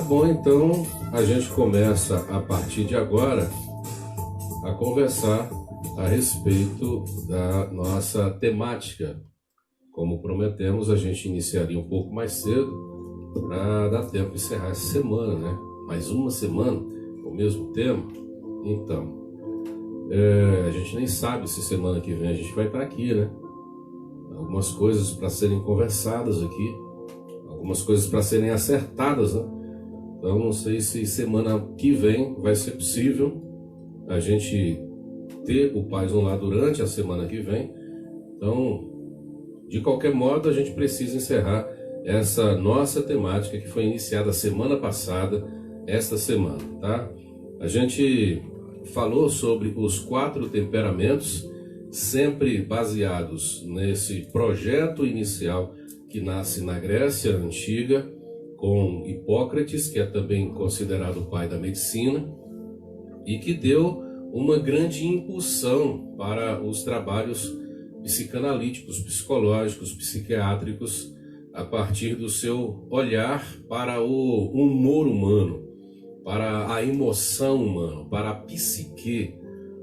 bom, então a gente começa a partir de agora a conversar a respeito da nossa temática. Como prometemos, a gente iniciaria um pouco mais cedo para dar tempo de encerrar essa semana, né? Mais uma semana, o mesmo tema. Então, a gente nem sabe se semana que vem a gente vai estar aqui, né? Algumas coisas para serem conversadas aqui, algumas coisas para serem acertadas, né? Então, não sei se semana que vem vai ser possível a gente ter o Paz lá durante a semana que vem. Então, de qualquer modo, a gente precisa encerrar essa nossa temática que foi iniciada semana passada, esta semana, tá? A gente falou sobre os 4 temperamentos, sempre baseados nesse projeto inicial que nasce na Grécia Antiga, com Hipócrates, que é também considerado o pai da medicina, e que deu uma grande impulsão para os trabalhos psicanalíticos, psicológicos, psiquiátricos, a partir do seu olhar para o humor humano, para a emoção humana, para a psique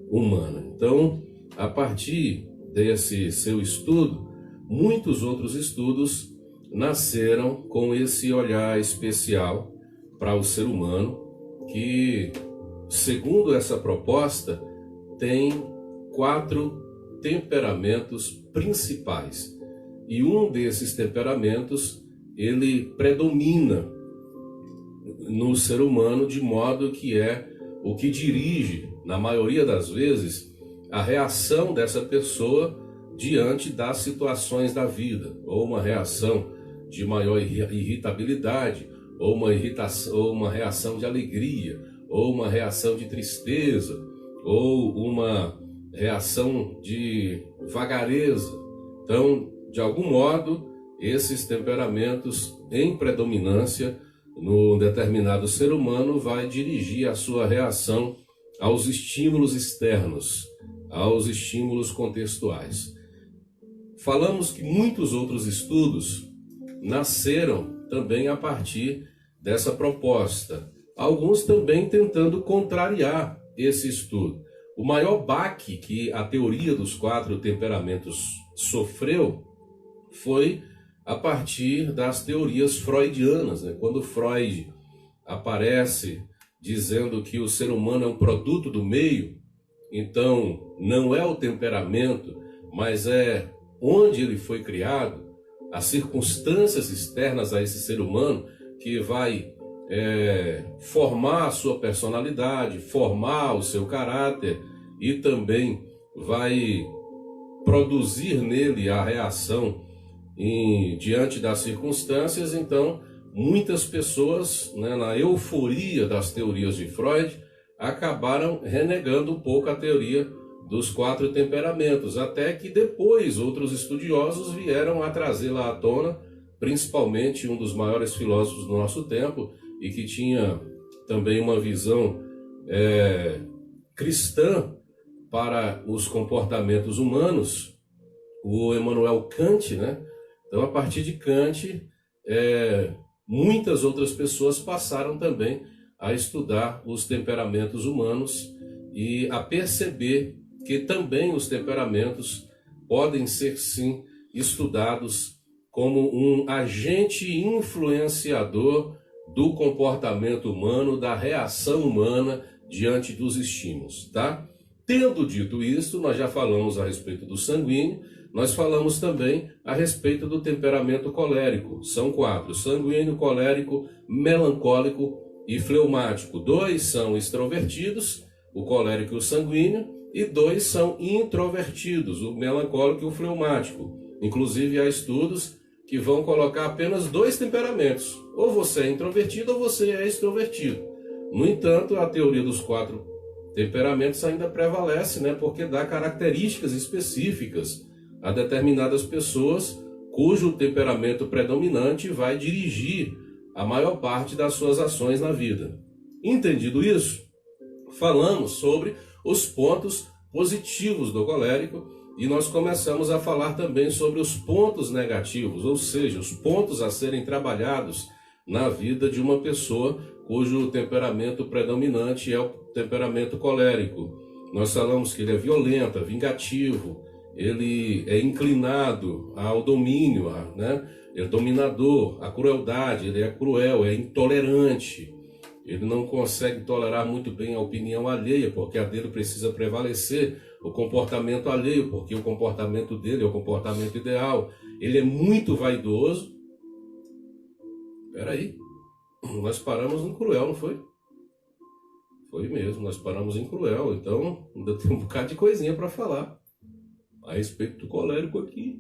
humana. Então, a partir desse seu estudo, muitos outros estudos nasceram com esse olhar especial para o ser humano, que, segundo essa proposta, tem 4 temperamentos principais. E um desses temperamentos, ele predomina no ser humano, de modo que é o que dirige, na maioria das vezes, a reação dessa pessoa diante das situações da vida, ou uma reação de maior irritabilidade, ou uma irritação, ou uma reação de alegria, ou uma reação de tristeza, ou uma reação de vagareza. Então, de algum modo, esses temperamentos em predominância no determinado ser humano vai dirigir a sua reação aos estímulos externos, aos estímulos contextuais. Falamos que muitos outros estudos nasceram também a partir dessa proposta, alguns também tentando contrariar esse estudo. O maior baque que a teoria dos 4 temperamentos sofreu foi a partir das teorias freudianas, né? Quando Freud aparece dizendo que o ser humano é um produto do meio, então não é o temperamento, mas é onde ele foi criado, as circunstâncias externas a esse ser humano que vai formar a sua personalidade, formar o seu caráter e também vai produzir nele a reação diante das circunstâncias. Então, muitas pessoas, né, na euforia das teorias de Freud, acabaram renegando um pouco a teoria dos 4 temperamentos, até que depois outros estudiosos vieram a trazê-la à tona, principalmente um dos maiores filósofos do nosso tempo, e que tinha também uma visão cristã para os comportamentos humanos, o Immanuel Kant, né? Então, a partir de Kant, muitas outras pessoas passaram também a estudar os temperamentos humanos e a perceber que também os temperamentos podem ser, sim, estudados como um agente influenciador do comportamento humano, da reação humana diante dos estímulos, tá? Tendo dito isso, nós já falamos a respeito do sanguíneo, nós falamos também a respeito do temperamento colérico. São 4, sanguíneo, colérico, melancólico e fleumático. 2 são extrovertidos, o colérico e o sanguíneo, e 2 são introvertidos, o melancólico e o fleumático. Inclusive, há estudos que vão colocar apenas 2 temperamentos. Ou você é introvertido ou você é extrovertido. No entanto, a teoria dos 4 temperamentos ainda prevalece, né? Porque dá características específicas a determinadas pessoas cujo temperamento predominante vai dirigir a maior parte das suas ações na vida. Entendido isso, falamos sobre os pontos positivos do colérico e nós começamos a falar também sobre os pontos negativos, ou seja, os pontos a serem trabalhados na vida de uma pessoa cujo temperamento predominante é o temperamento colérico. Nós falamos que ele é violento, é vingativo, ele é inclinado ao domínio, né? Ele é dominador, a crueldade, ele é cruel, é intolerante. Ele não consegue tolerar muito bem a opinião alheia, porque a dele precisa prevalecer, o comportamento alheio, porque o comportamento dele é o comportamento ideal. Ele é muito vaidoso. Espera aí, nós paramos no cruel, não foi? Foi mesmo, nós paramos em cruel, então ainda tem um bocado de coisinha para falar a respeito do colérico aqui.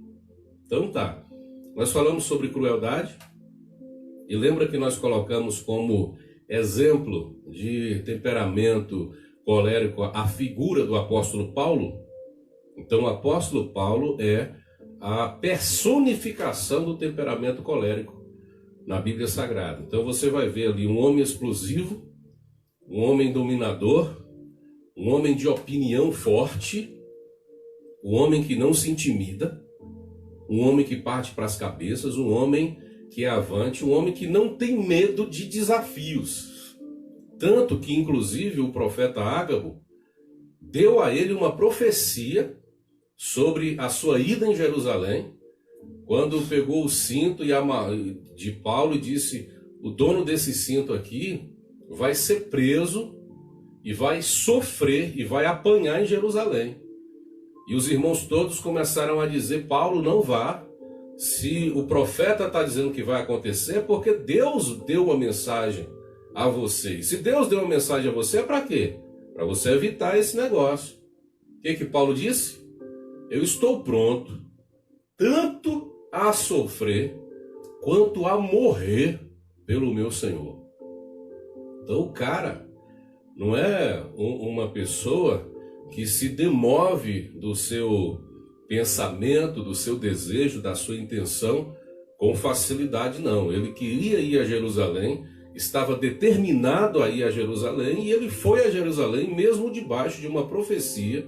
Então tá, nós falamos sobre crueldade, e lembra que nós colocamos como exemplo de temperamento colérico a figura do apóstolo Paulo? Então o apóstolo Paulo é a personificação do temperamento colérico na Bíblia Sagrada. Então você vai ver ali um homem explosivo, um homem dominador, um homem de opinião forte, um homem que não se intimida, um homem que parte para as cabeças, um homem que é avante, um homem que não tem medo de desafios. Tanto que, inclusive, o profeta Ágabo deu a ele uma profecia sobre a sua ida em Jerusalém, quando pegou o cinto de Paulo e disse: o dono desse cinto aqui vai ser preso e vai sofrer e vai apanhar em Jerusalém. E os irmãos todos começaram a dizer: Paulo, não vá. Se o profeta está dizendo que vai acontecer, é porque Deus deu uma mensagem a você. E se Deus deu uma mensagem a você, é para quê? Para você evitar esse negócio. O que Paulo disse? Eu estou pronto tanto a sofrer quanto a morrer pelo meu Senhor. Então o cara não é uma pessoa que se demove do seu pensamento, do seu desejo, da sua intenção com facilidade, não. Ele queria ir a Jerusalém, estava determinado a ir a Jerusalém, e ele foi a Jerusalém mesmo debaixo de uma profecia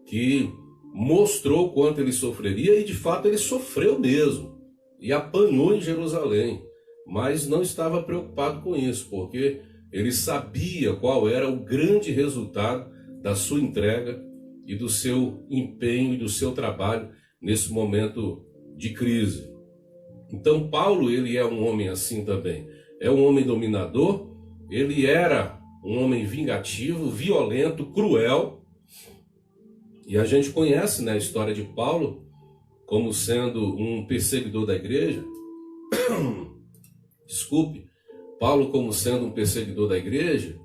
que mostrou o quanto ele sofreria, e de fato ele sofreu mesmo, e apanhou em Jerusalém, mas não estava preocupado com isso, porque ele sabia qual era o grande resultado da sua entrega e do seu empenho e do seu trabalho nesse momento de crise. Então Paulo, ele é um homem assim também. É um homem dominador, ele era um homem vingativo, violento, cruel. E a gente conhece, né, a história de Paulo como sendo um perseguidor da igreja. Desculpe, Paulo como sendo um perseguidor da igreja,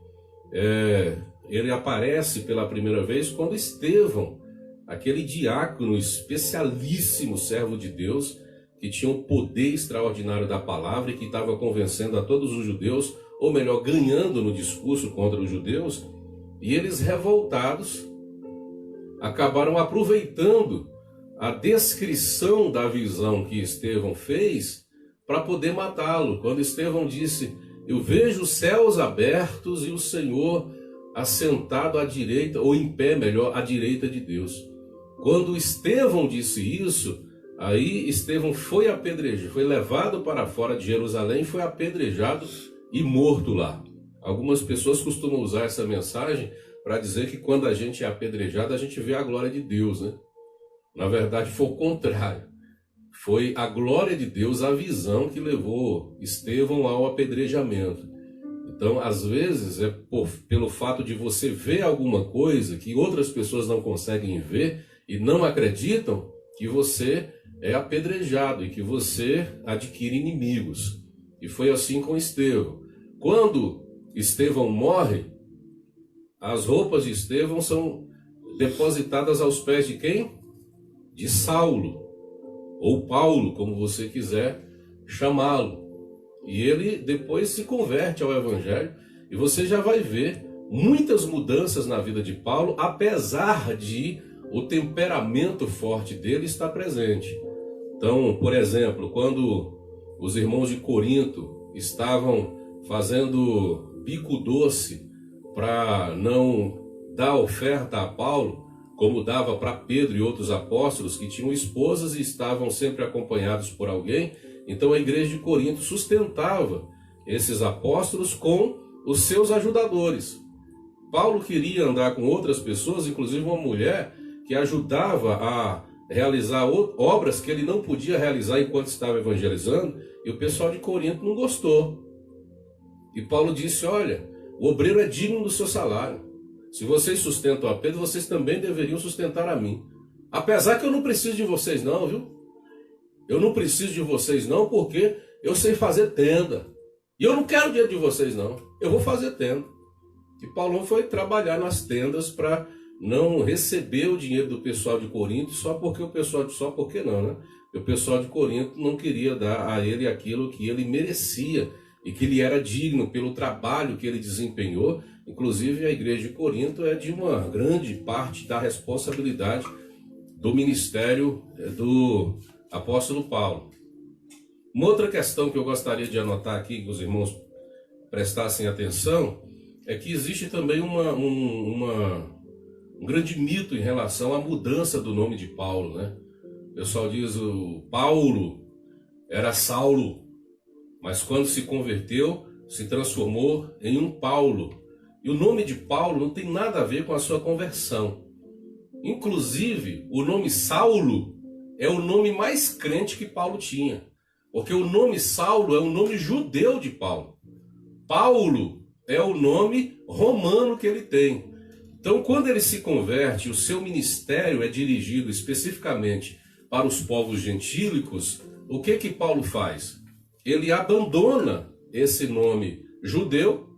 ele aparece pela primeira vez quando Estevão, aquele diácono especialíssimo, servo de Deus, que tinha um poder extraordinário da palavra e que estava convencendo a todos os judeus, ou melhor, ganhando no discurso contra os judeus, e eles revoltados acabaram aproveitando a descrição da visão que Estevão fez para poder matá-lo. Quando Estevão disse: eu vejo os céus abertos e o Senhor assentado à direita, ou em pé, melhor, à direita de Deus. Quando Estevão disse isso, aí Estevão foi apedrejado, foi levado para fora de Jerusalém, foi apedrejado e morto lá. Algumas pessoas costumam usar essa mensagem para dizer que quando a gente é apedrejado, a gente vê a glória de Deus, né? Na verdade, foi o contrário. Foi a glória de Deus, a visão que levou Estevão ao apedrejamento. Então, às vezes, é pelo fato de você ver alguma coisa que outras pessoas não conseguem ver e não acreditam, que você é apedrejado e que você adquire inimigos. E foi assim com Estevão. Quando Estevão morre, as roupas de Estevão são depositadas aos pés de quem? De Saulo, ou Paulo, como você quiser chamá-lo. E ele depois se converte ao Evangelho, e você já vai ver muitas mudanças na vida de Paulo, apesar de o temperamento forte dele estar presente. Então, por exemplo, quando os irmãos de Corinto estavam fazendo bico doce para não dar oferta a Paulo, como dava para Pedro e outros apóstolos que tinham esposas e estavam sempre acompanhados por alguém, então a igreja de Corinto sustentava esses apóstolos com os seus ajudadores. Paulo queria andar com outras pessoas, inclusive uma mulher que ajudava a realizar obras que ele não podia realizar enquanto estava evangelizando, e o pessoal de Corinto não gostou. E Paulo disse: olha, o obreiro é digno do seu salário. Se vocês sustentam a Pedro, vocês também deveriam sustentar a mim. Apesar que eu não preciso de vocês não, viu? Eu não preciso de vocês não, porque eu sei fazer tenda. E eu não quero dinheiro de vocês não. Eu vou fazer tenda. E Paulo foi trabalhar nas tendas para não receber o dinheiro do pessoal de Corinto só porque não, né? O pessoal de Corinto não queria dar a ele aquilo que ele merecia e que ele era digno pelo trabalho que ele desempenhou. Inclusive, a igreja de Corinto é de uma grande parte da responsabilidade do ministério do apóstolo Paulo. Uma outra questão que eu gostaria de anotar aqui, que os irmãos prestassem atenção, é que existe também um grande mito em relação à mudança do nome de Paulo, né? O pessoal diz o Paulo era Saulo, mas quando se converteu, se transformou em um Paulo. E o nome de Paulo não tem nada a ver com a sua conversão. Inclusive, o nome Saulo é o nome mais crente que Paulo tinha. Porque o nome Saulo é o nome judeu de Paulo. Paulo é o nome romano que ele tem. Então, quando ele se converte, o seu ministério é dirigido especificamente para os povos gentílicos, o que Paulo faz? Ele abandona esse nome judeu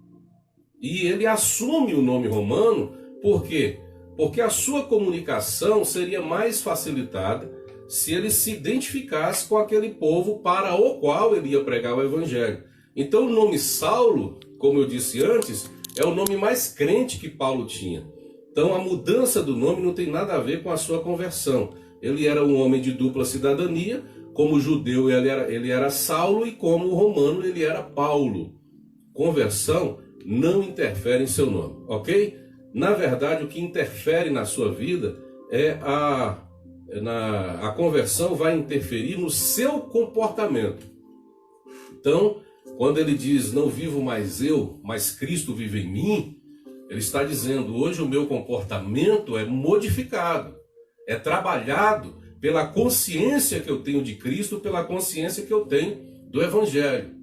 e ele assume o nome romano. Por quê? Porque a sua comunicação seria mais facilitada se ele se identificasse com aquele povo para o qual ele ia pregar o evangelho. Então o nome Saulo, como eu disse antes, é o nome mais crente que Paulo tinha. Então a mudança do nome não tem nada a ver com a sua conversão. Ele era um homem de dupla cidadania, como judeu ele era Saulo e como romano ele era Paulo. Conversão não interfere em seu nome, ok? Na verdade, o que interfere na sua vida é a conversão vai interferir no seu comportamento. Então, quando ele diz, não vivo mais eu, mas Cristo vive em mim, ele está dizendo, hoje o meu comportamento é modificado, é trabalhado pela consciência que eu tenho de Cristo, pela consciência que eu tenho do Evangelho.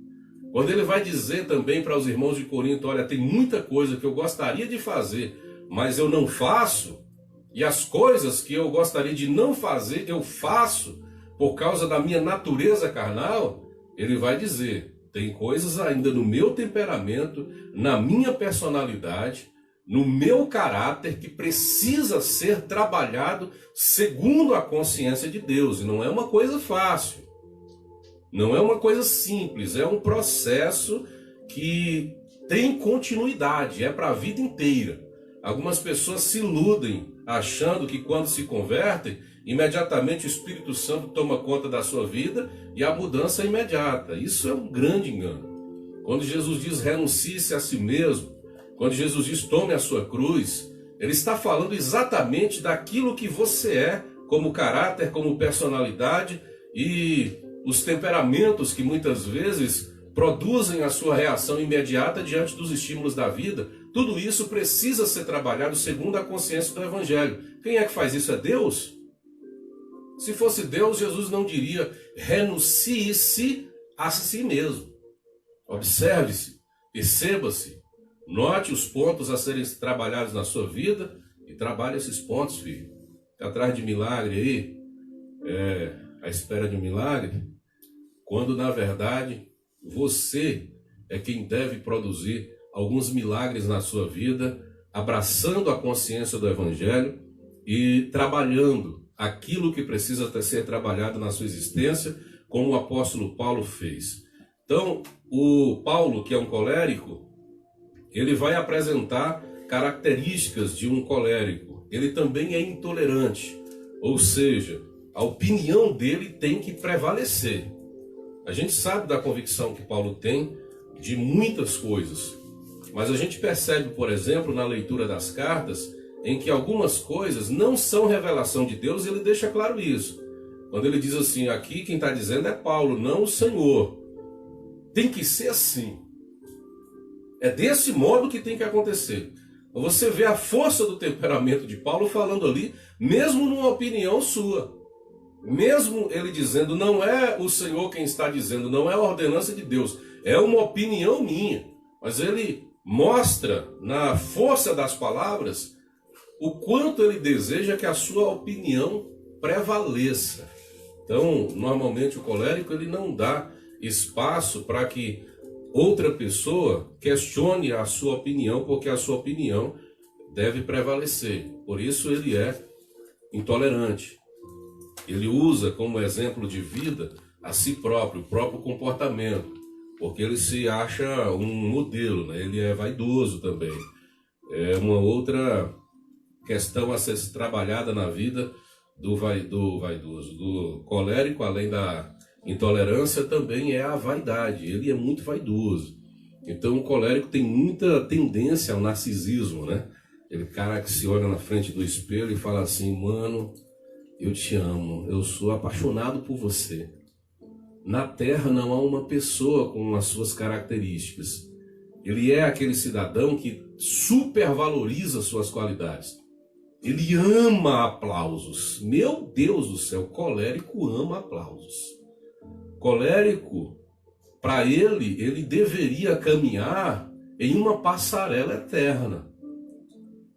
Quando ele vai dizer também para os irmãos de Corinto, olha, tem muita coisa que eu gostaria de fazer, mas eu não faço, e as coisas que eu gostaria de não fazer, eu faço por causa da minha natureza carnal, ele vai dizer, tem coisas ainda no meu temperamento, na minha personalidade, no meu caráter, que precisa ser trabalhado segundo a consciência de Deus. E não é uma coisa fácil, não é uma coisa simples, é um processo que tem continuidade, é para a vida inteira. Algumas pessoas se iludem achando que quando se convertem, imediatamente o Espírito Santo toma conta da sua vida e a mudança é imediata. Isso é um grande engano. Quando Jesus diz renuncie-se a si mesmo, quando Jesus diz tome a sua cruz, ele está falando exatamente daquilo que você é, como caráter, como personalidade e os temperamentos que muitas vezes produzem a sua reação imediata diante dos estímulos da vida. Tudo isso precisa ser trabalhado segundo a consciência do Evangelho. Quem é que faz isso? É Deus? Se fosse Deus, Jesus não diria renuncie-se a si mesmo. Observe-se, perceba-se, note os pontos a serem trabalhados na sua vida e trabalhe esses pontos, filho. Fica atrás de milagre aí, à espera de um milagre, quando na verdade você é quem deve produzir alguns milagres na sua vida, abraçando a consciência do Evangelho e trabalhando aquilo que precisa ser trabalhado na sua existência, como o apóstolo Paulo fez. Então, o Paulo, que é um colérico, ele vai apresentar características de um colérico. Ele também é intolerante, ou seja, a opinião dele tem que prevalecer. A gente sabe da convicção que Paulo tem de muitas coisas, mas a gente percebe, por exemplo, na leitura das cartas, em que algumas coisas não são revelação de Deus, e ele deixa claro isso. Quando ele diz assim, aqui quem está dizendo é Paulo, não o Senhor. Tem que ser assim. É desse modo que tem que acontecer. Você vê a força do temperamento de Paulo falando ali, mesmo numa opinião sua. Mesmo ele dizendo, não é o Senhor quem está dizendo, não é a ordenança de Deus, é uma opinião minha. Mas ele mostra na força das palavras o quanto ele deseja que a sua opinião prevaleça. Então, normalmente o colérico ele não dá espaço para que outra pessoa questione a sua opinião, porque a sua opinião deve prevalecer. Por isso ele é intolerante. Ele usa como exemplo de vida a si próprio, o próprio comportamento, porque ele se acha um modelo, né? Ele é vaidoso também. É uma outra questão a ser trabalhada na vida do vaidoso. Do colérico, além da intolerância, também é a vaidade. Ele é muito vaidoso. Então o colérico tem muita tendência ao narcisismo, né? Aquele cara que se olha na frente do espelho e fala assim, mano, eu te amo, eu sou apaixonado por você. Na Terra não há uma pessoa com as suas características. Ele é aquele cidadão que supervaloriza suas qualidades. Ele ama aplausos. Meu Deus do céu, colérico ama aplausos. Colérico, para ele deveria caminhar em uma passarela eterna.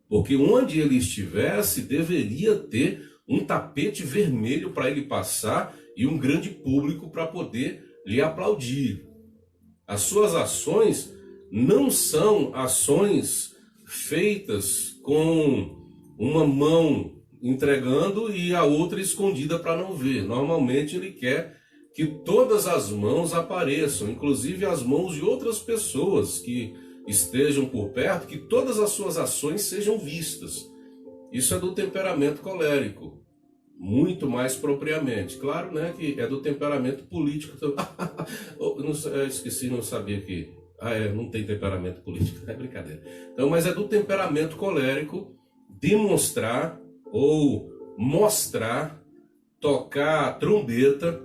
Porque onde ele estivesse, deveria ter um tapete vermelho para ele passar e um grande público para poder lhe aplaudir. As suas ações não são ações feitas com uma mão entregando e a outra escondida para não ver. Normalmente ele quer que todas as mãos apareçam, inclusive as mãos de outras pessoas que estejam por perto, que todas as suas ações sejam vistas. Isso é do temperamento colérico, muito mais propriamente. Claro, né, que é do temperamento político também. Eu esqueci, não sabia que... não tem temperamento político, é brincadeira. Então, mas é do temperamento colérico demonstrar ou mostrar, tocar a trombeta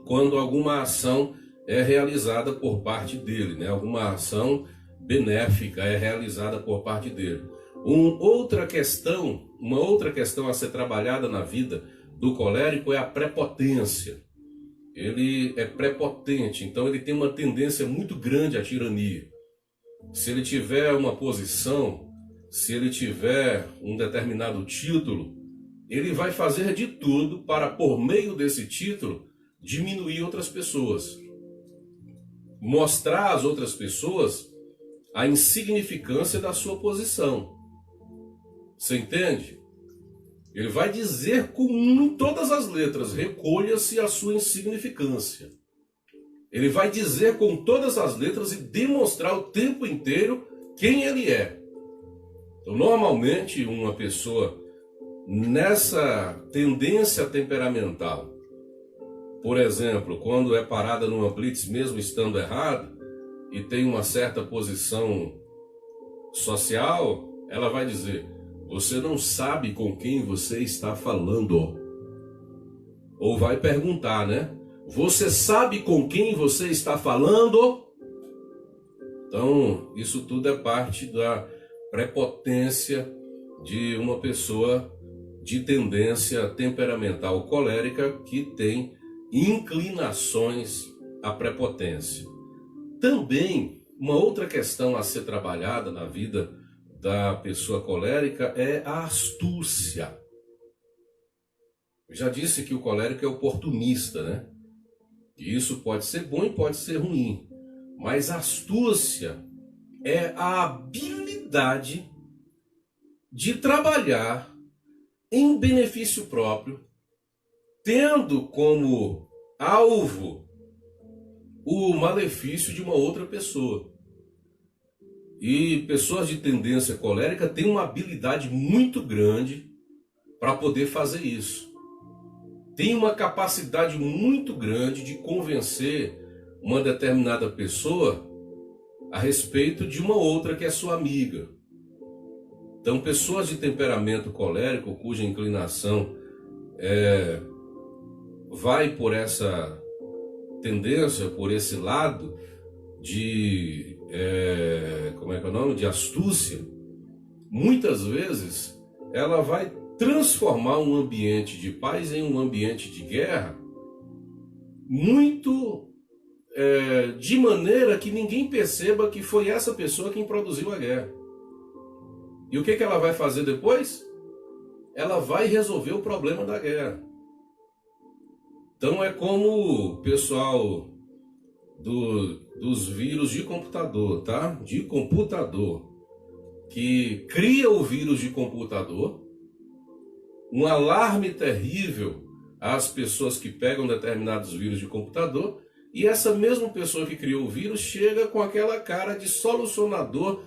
quando alguma ação é realizada por parte dele, né? Alguma ação benéfica é realizada por parte dele. Uma outra questão a ser trabalhada na vida do colérico é a prepotência. Ele é prepotente, então ele tem uma tendência muito grande à tirania. Se ele tiver uma posição, se ele tiver um determinado título, ele vai fazer de tudo para, por meio desse título, diminuir outras pessoas. Mostrar às outras pessoas a insignificância da sua posição. Você entende? Ele vai dizer com todas as letras, recolha-se a sua insignificância. Ele vai dizer com todas as letras e demonstrar o tempo inteiro quem ele é. Então, normalmente, uma pessoa nessa tendência temperamental, por exemplo, quando é parada numa blitz, mesmo estando errado, e tem uma certa posição social, ela vai dizer, você não sabe com quem você está falando. Ou vai perguntar, né? Você sabe com quem você está falando? Então, isso tudo é parte da prepotência de uma pessoa de tendência temperamental colérica que tem inclinações à prepotência. Também, uma outra questão a ser trabalhada na vida da pessoa colérica é a astúcia. Eu já disse que o colérico é oportunista, né? E isso pode ser bom e pode ser ruim. Mas a astúcia é a habilidade de trabalhar em benefício próprio, tendo como alvo o malefício de uma outra pessoa. E pessoas de tendência colérica têm uma habilidade muito grande para poder fazer isso. Tem uma capacidade muito grande de convencer uma determinada pessoa a respeito de uma outra que é sua amiga. Então, pessoas de temperamento colérico, cuja inclinação vai por essa tendência, por esse lado de como é que é o nome? De astúcia, muitas vezes ela vai transformar um ambiente de paz em um ambiente de guerra, muito de maneira que ninguém perceba que foi essa pessoa quem produziu a guerra. E o que ela vai fazer depois? Ela vai resolver o problema da guerra. Então é como o pessoal dos vírus de computador, tá? De computador, que cria o vírus de computador, um alarme terrível às pessoas que pegam determinados vírus de computador, e essa mesma pessoa que criou o vírus chega com aquela cara de solucionador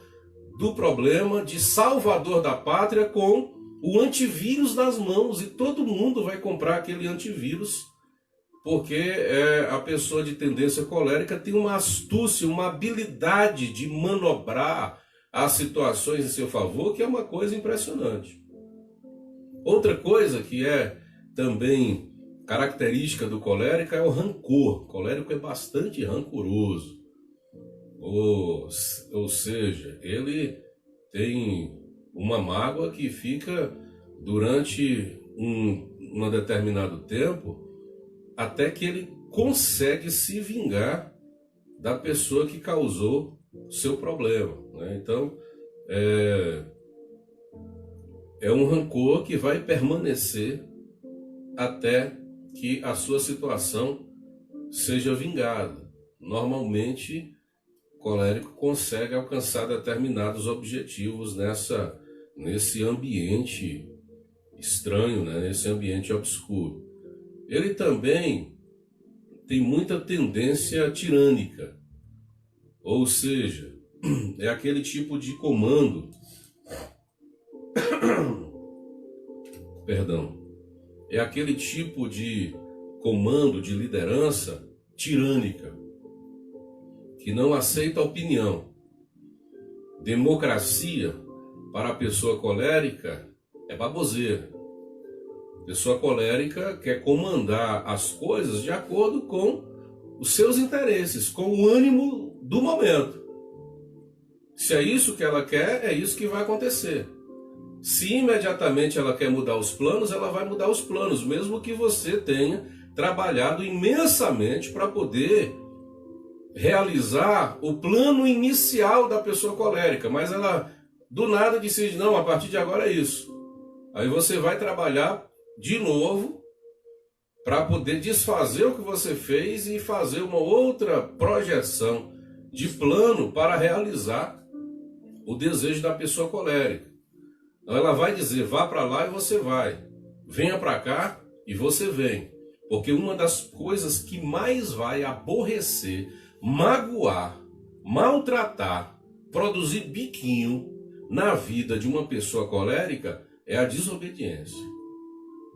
do problema, de salvador da pátria, com o antivírus nas mãos, e todo mundo vai comprar aquele antivírus, porque a pessoa de tendência colérica tem uma astúcia, uma habilidade de manobrar as situações em seu favor, que é uma coisa impressionante. Outra coisa que é também característica do colérico é o rancor. O colérico é bastante rancoroso. Ou seja, ele tem uma mágoa que fica durante um determinado tempo, até que ele consegue se vingar da pessoa que causou o seu problema, né? Então, é um rancor que vai permanecer até que a sua situação seja vingada. Normalmente, o colérico consegue alcançar determinados objetivos nesse ambiente estranho, né? Nesse ambiente obscuro. Ele também tem muita tendência tirânica, ou seja, é aquele tipo de comando, é aquele tipo de comando, de liderança tirânica, que não aceita opinião. Democracia, para a pessoa colérica, é baboseira. A pessoa colérica quer comandar as coisas de acordo com os seus interesses, com o ânimo do momento. Se é isso que ela quer, é isso que vai acontecer. Se imediatamente ela quer mudar os planos, ela vai mudar os planos, mesmo que você tenha trabalhado imensamente para poder realizar o plano inicial da pessoa colérica, mas ela do nada decide, não, a partir de agora é isso. Aí você vai trabalhar de novo para poder desfazer o que você fez e fazer uma outra projeção de plano para realizar o desejo da pessoa colérica. Então ela vai dizer, vá para lá e você vai, venha para cá e você vem, porque uma das coisas que mais vai aborrecer, magoar, maltratar, produzir biquinho na vida de uma pessoa colérica é a desobediência.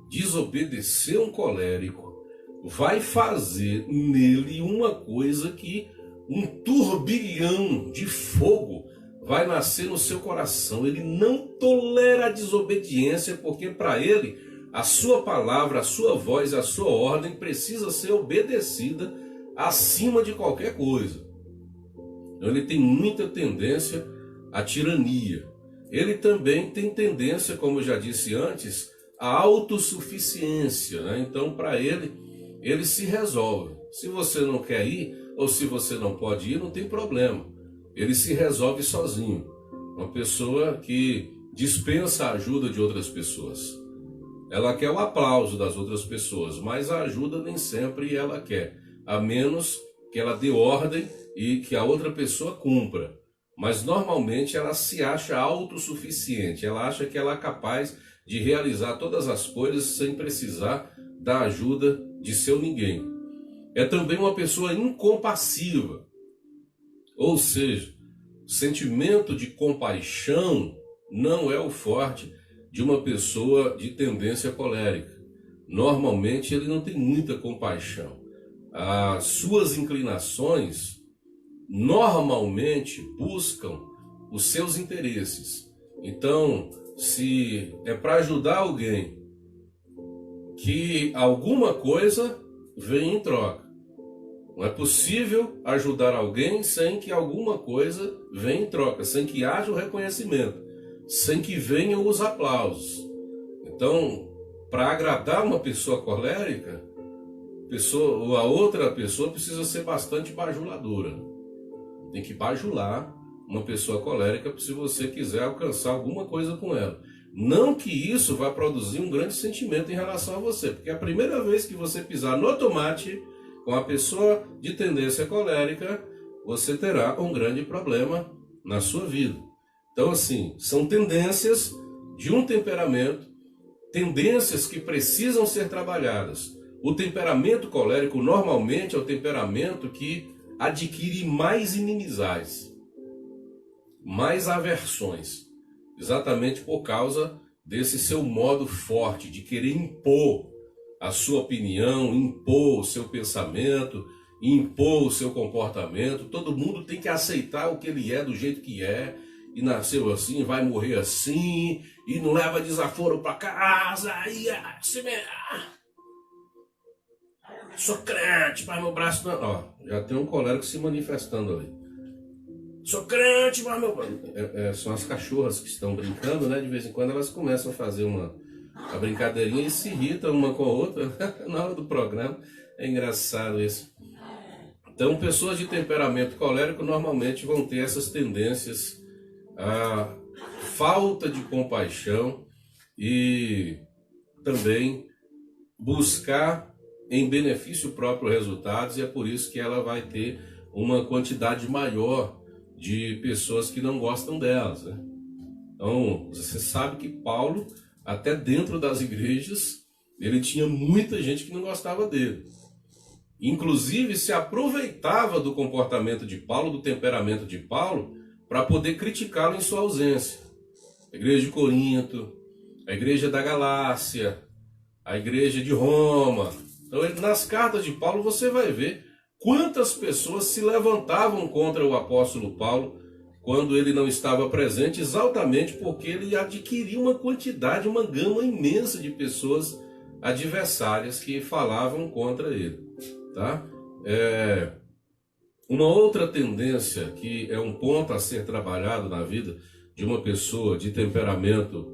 Desobedecer um colérico vai fazer nele uma coisa que um turbilhão de fogo vai nascer no seu coração. Ele não tolera a desobediência, porque para ele a sua palavra, a sua voz, a sua ordem precisa ser obedecida acima de qualquer coisa. Então ele tem muita tendência à tirania. Ele também tem tendência, como eu já disse antes, à autossuficiência, né? Então para ele se resolve. Se você não quer ir, ou se você não pode ir, não tem problema. Ele se resolve sozinho. Uma pessoa que dispensa a ajuda de outras pessoas. Ela quer o aplauso das outras pessoas, mas a ajuda nem sempre ela quer, a menos que ela dê ordem e que a outra pessoa cumpra. Mas normalmente ela se acha autossuficiente, ela acha que ela é capaz de realizar todas as coisas sem precisar da ajuda de seu ninguém. É também uma pessoa incompassiva, ou seja, o sentimento de compaixão não é o forte de uma pessoa de tendência colérica. Normalmente ele não tem muita compaixão. As suas inclinações normalmente buscam os seus interesses. Então, se é para ajudar alguém, que alguma coisa vem em troca. Não é possível ajudar alguém sem que alguma coisa venha em troca, sem que haja o reconhecimento, sem que venham os aplausos. Então, para agradar uma pessoa colérica, a outra pessoa precisa ser bastante bajuladora. Tem que bajular uma pessoa colérica se você quiser alcançar alguma coisa com ela. Não que isso vá produzir um grande sentimento em relação a você, porque a primeira vez que você pisar no tomate com a pessoa de tendência colérica, você terá um grande problema na sua vida. Então, assim, são tendências de um temperamento, tendências que precisam ser trabalhadas. O temperamento colérico normalmente é o temperamento que adquire mais inimizades, mais aversões, exatamente por causa desse seu modo forte de querer impor a sua opinião, impor o seu pensamento, impor o seu comportamento. Todo mundo tem que aceitar o que ele é do jeito que é, e nasceu assim, vai morrer assim, e não leva desaforo para casa, e assim mesmo. Sou crente, mas meu braço não... Ó, já tem um colérico se manifestando ali. Sou crente, mas meu... são as cachorras que estão brincando, né? De vez em quando elas começam a fazer uma brincadeirinha e se irritam uma com a outra na hora do programa. É engraçado isso. Então, pessoas de temperamento colérico normalmente vão ter essas tendências à falta de compaixão e também buscar em benefício próprio resultados, e é por isso que ela vai ter uma quantidade maior de pessoas que não gostam delas, né? Então, você sabe que Paulo, até dentro das igrejas, ele tinha muita gente que não gostava dele. Inclusive, se aproveitava do comportamento de Paulo, do temperamento de Paulo, para poder criticá-lo em sua ausência. A igreja de Corinto, a igreja da Galácia, a igreja de Roma. Então, nas cartas de Paulo, você vai ver quantas pessoas se levantavam contra o apóstolo Paulo quando ele não estava presente, exatamente porque ele adquiriu uma quantidade, uma gama imensa de pessoas adversárias que falavam contra ele. Tá? Uma outra tendência que é um ponto a ser trabalhado na vida de uma pessoa de temperamento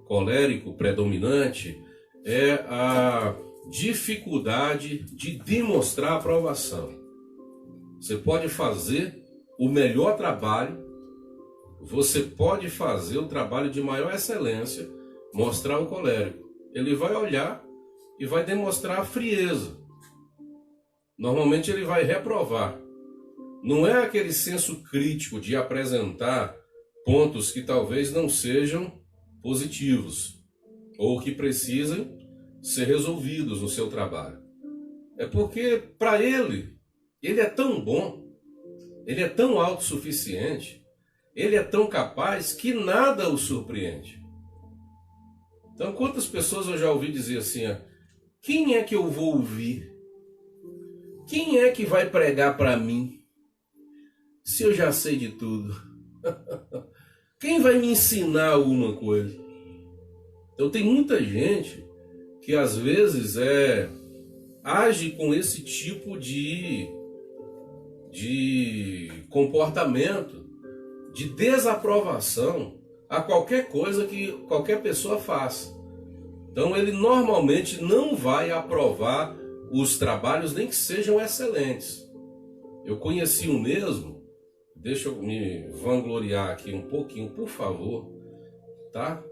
colérico predominante é a dificuldade de demonstrar aprovação. Você pode fazer o melhor trabalho, você pode fazer o trabalho de maior excelência, mostrar o colérico. Ele vai olhar e vai demonstrar a frieza. Normalmente ele vai reprovar. Não é aquele senso crítico de apresentar pontos que talvez não sejam positivos ou que precisem ser resolvidos no seu trabalho. É porque, para ele é tão bom, ele é tão autossuficiente, ele é tão capaz que nada o surpreende. Então, quantas pessoas eu já ouvi dizer assim, quem é que eu vou ouvir? Quem é que vai pregar para mim? Se eu já sei de tudo. Quem vai me ensinar alguma coisa? Então, tem muita gente que às vezes age com esse tipo de comportamento, de desaprovação a qualquer coisa que qualquer pessoa faça. Então ele normalmente não vai aprovar os trabalhos, nem que sejam excelentes. Eu conheci um mesmo, deixa eu me vangloriar aqui um pouquinho, por favor, tá?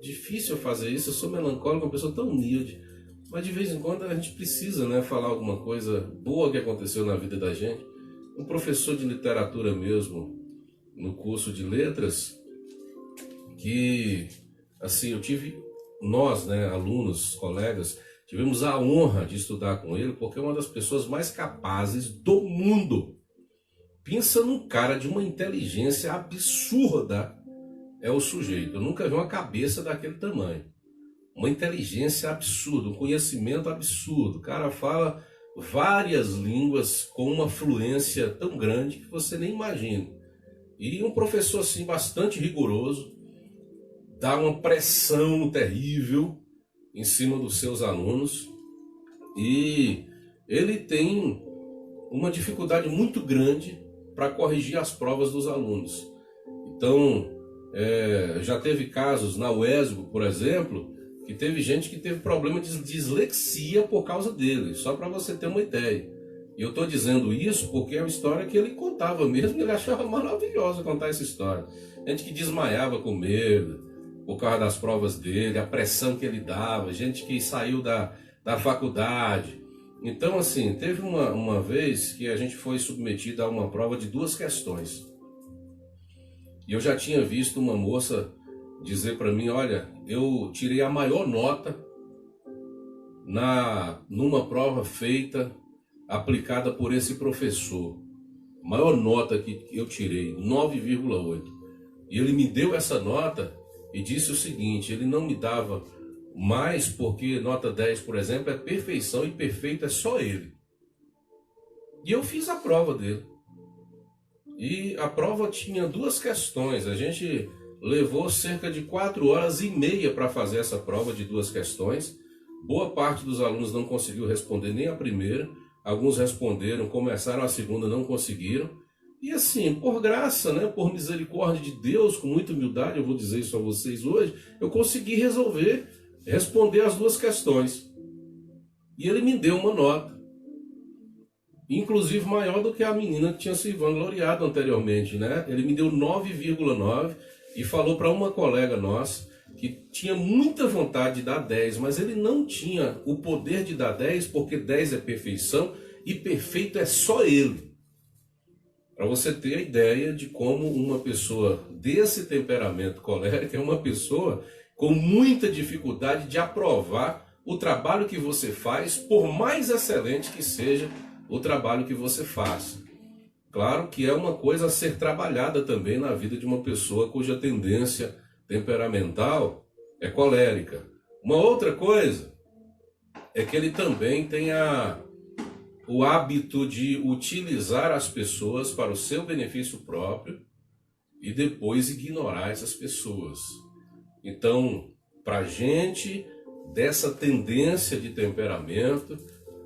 Difícil fazer isso, eu sou melancólico, uma pessoa tão humilde, mas de vez em quando a gente precisa, né, falar alguma coisa boa que aconteceu na vida da gente. Um professor de literatura mesmo, no curso de letras, que, assim, nós, né, alunos, colegas, tivemos a honra de estudar com ele, porque é uma das pessoas mais capazes do mundo. Pensa num cara de uma inteligência absurda. É o sujeito. Eu nunca vi uma cabeça daquele tamanho. Uma inteligência absurda, um conhecimento absurdo. O cara fala várias línguas com uma fluência tão grande que você nem imagina. E um professor assim bastante rigoroso, dá uma pressão terrível em cima dos seus alunos. E ele tem uma dificuldade muito grande para corrigir as provas dos alunos. Então, já teve casos na UESGO, por exemplo, que teve gente que teve problema de dislexia por causa dele, só para você ter uma ideia. E eu estou dizendo isso porque é uma história que ele contava mesmo, e ele achava maravilhosa contar essa história. Gente que desmaiava com medo por causa das provas dele, a pressão que ele dava, gente que saiu da faculdade. Então, assim, teve uma vez que a gente foi submetido a uma prova de 2 questões. E eu já tinha visto uma moça dizer para mim, olha, eu tirei a maior nota numa prova feita, aplicada por esse professor. A maior nota que eu tirei, 9,8. E ele me deu essa nota e disse o seguinte, ele não me dava mais porque nota 10, por exemplo, é perfeição e perfeito é só ele. E eu fiz a prova dele. E a prova tinha 2 questões. A gente levou cerca de 4 horas e meia para fazer essa prova de 2 questões. Boa parte dos alunos não conseguiu responder nem a primeira. Alguns responderam, começaram a segunda, não conseguiram. E assim, por graça, né, por misericórdia de Deus, com muita humildade, eu vou dizer isso a vocês hoje, eu consegui responder as 2 questões. E ele me deu uma nota, inclusive maior do que a menina que tinha se vangloriado anteriormente, né? Ele me deu 9,9 e falou para uma colega nossa que tinha muita vontade de dar 10, mas ele não tinha o poder de dar 10, porque 10 é perfeição e perfeito é só ele. Para você ter a ideia de como uma pessoa desse temperamento colérico é uma pessoa com muita dificuldade de aprovar o trabalho que você faz, por mais excelente que seja o trabalho que você faça. Claro que é uma coisa a ser trabalhada também na vida de uma pessoa cuja tendência temperamental é colérica. Uma outra coisa é que ele também tem o hábito de utilizar as pessoas para o seu benefício próprio e depois ignorar essas pessoas. Então, para a gente dessa tendência de temperamento,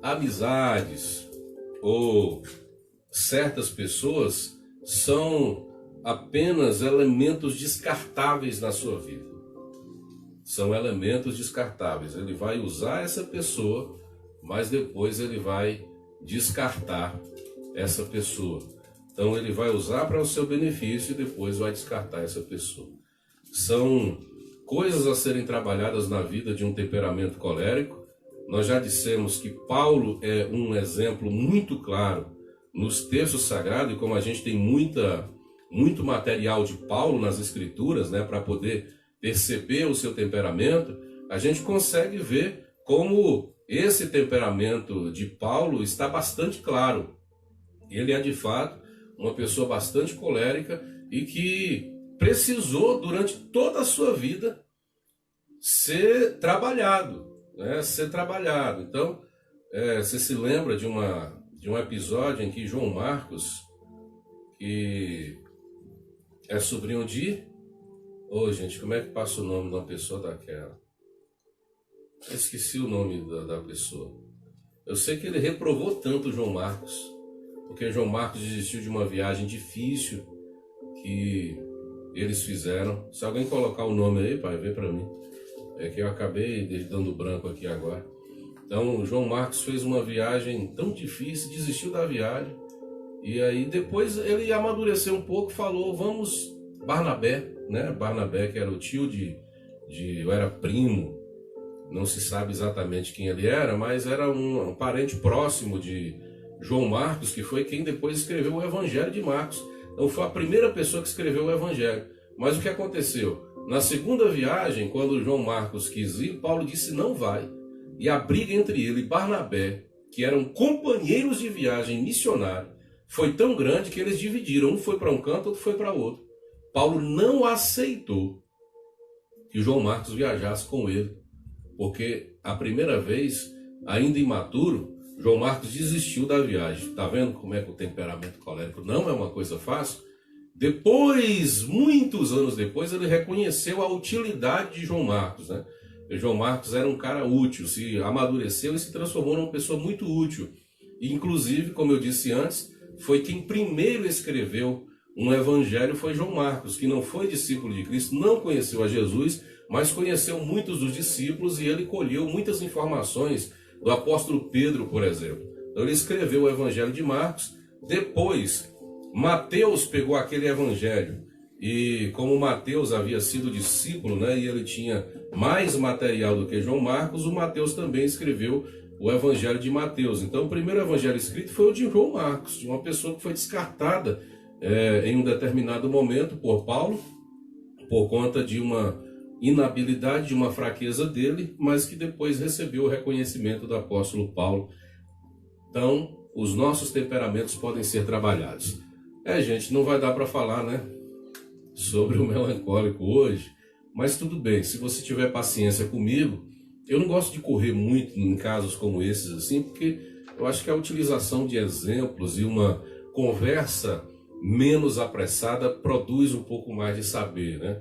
amizades ou certas pessoas são apenas elementos descartáveis na sua vida. São elementos descartáveis. Ele vai usar essa pessoa, mas depois ele vai descartar essa pessoa. Então ele vai usar para o seu benefício e depois vai descartar essa pessoa. São coisas a serem trabalhadas na vida de um temperamento colérico. Nós já dissemos que Paulo é um exemplo muito claro nos textos sagrados, e como a gente tem muito material de Paulo nas Escrituras, né, para poder perceber o seu temperamento, a gente consegue ver como esse temperamento de Paulo está bastante claro. Ele é de fato uma pessoa bastante colérica e que precisou durante toda a sua vida ser trabalhado, né? Ser trabalhado. Então, você se lembra de um episódio em que João Marcos, que é sobrinho de... gente, como é que passa o nome de uma pessoa daquela? Eu esqueci o nome da pessoa. Eu sei que ele reprovou tanto João Marcos, porque João Marcos desistiu de uma viagem difícil que eles fizeram. Se alguém colocar o nome aí, pai, vê para mim. É que eu acabei dando branco aqui agora. Então, João Marcos fez uma viagem tão difícil, desistiu da viagem. E aí depois ele amadureceu um pouco, falou, vamos Barnabé, né? Barnabé, que era o tio eu era primo, não se sabe exatamente quem ele era, mas era um parente próximo de João Marcos, que foi quem depois escreveu o Evangelho de Marcos. Então foi a primeira pessoa que escreveu o Evangelho. Mas o que aconteceu? Na segunda viagem, quando João Marcos quis ir, Paulo disse não vai. E a briga entre ele e Barnabé, que eram companheiros de viagem missionário, foi tão grande que eles dividiram. Um foi para um canto, outro foi para outro. Paulo não aceitou que João Marcos viajasse com ele, porque a primeira vez, ainda imaturo, João Marcos desistiu da viagem. Está vendo como é que o temperamento colérico não é uma coisa fácil? Depois, muitos anos depois, ele reconheceu a utilidade de João Marcos, né? João Marcos era um cara útil, se amadureceu e se transformou numa pessoa muito útil. E, inclusive, como eu disse antes, foi quem primeiro escreveu um evangelho, foi João Marcos, que não foi discípulo de Cristo, não conheceu a Jesus, mas conheceu muitos dos discípulos e ele colheu muitas informações do apóstolo Pedro, por exemplo. Então ele escreveu o evangelho de Marcos. Depois, Mateus pegou aquele evangelho e como Mateus havia sido discípulo, né, e ele tinha mais material do que João Marcos, o Mateus também escreveu o evangelho de Mateus. Então o primeiro evangelho escrito foi o de João Marcos, de uma pessoa que foi descartada em um determinado momento por Paulo, por conta de uma inabilidade, de uma fraqueza dele, mas que depois recebeu o reconhecimento do apóstolo Paulo. Então, os nossos temperamentos podem ser trabalhados. Gente, não vai dar para falar, né, sobre o melancólico hoje, mas tudo bem, se você tiver paciência comigo, eu não gosto de correr muito em casos como esses, assim, porque eu acho que a utilização de exemplos e uma conversa menos apressada produz um pouco mais de saber, né?